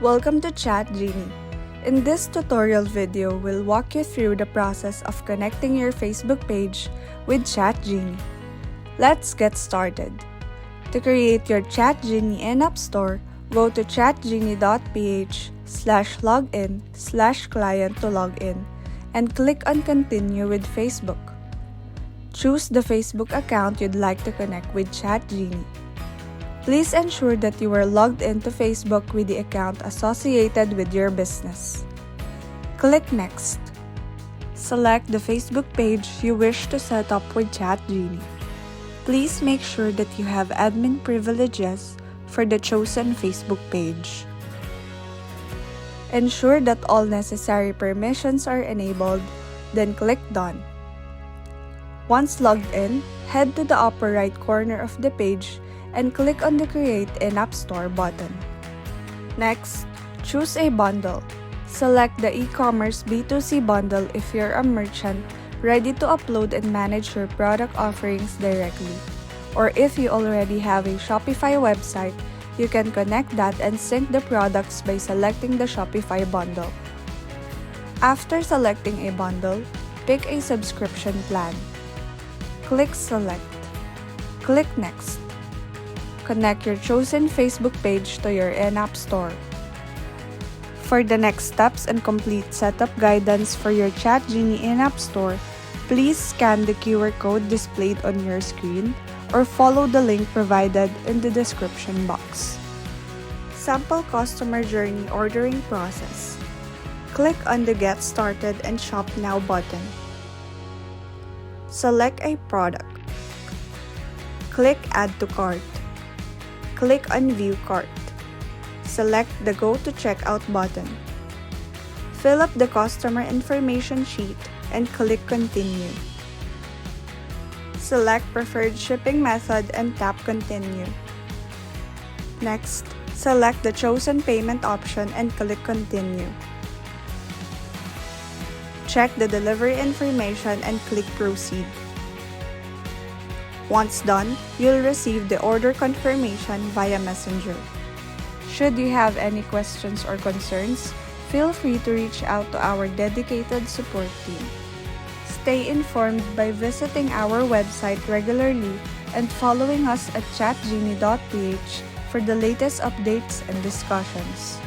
Welcome to ChatGenie. In this tutorial video, we'll walk you through the process of connecting your Facebook page with ChatGenie. Let's get started. To create your ChatGenie in App Store, go to chatgenie.ph/login/client to log in and click on Continue with Facebook. Choose the Facebook account you'd like to connect with ChatGenie. Please ensure that you are logged into Facebook with the account associated with your business. Click Next. Select the Facebook page you wish to set up with ChatGenie. Please make sure that you have admin privileges for the chosen Facebook page. Ensure that all necessary permissions are enabled, then click Done. Once logged in, head to the upper right corner of the page and click on the Create in App Store button. Next, choose a bundle. Select the e-commerce B2C bundle if you're a merchant ready to upload and manage your product offerings directly. Or if you already have a Shopify website, you can connect that and sync the products by selecting the Shopify bundle. After selecting a bundle, pick a subscription plan. Click Select. Click Next. Connect your chosen Facebook page to your in-app store. For the next steps and complete setup guidance for your ChatGenie in-app store, please scan the QR code displayed on your screen or follow the link provided in the description box. Sample customer journey ordering process. Click on the Get Started and Shop Now button. Select a product. Click Add to Cart. Click on View Cart. Select the Go to Checkout button. Fill up the customer information sheet and click Continue. Select Preferred Shipping Method and tap Continue. Next, select the chosen payment option and click Continue. Check the delivery information and click Proceed. Once done, you'll receive the order confirmation via Messenger. Should you have any questions or concerns, feel free to reach out to our dedicated support team. Stay informed by visiting our website regularly and following us at chatgenie.ph for the latest updates and discussions.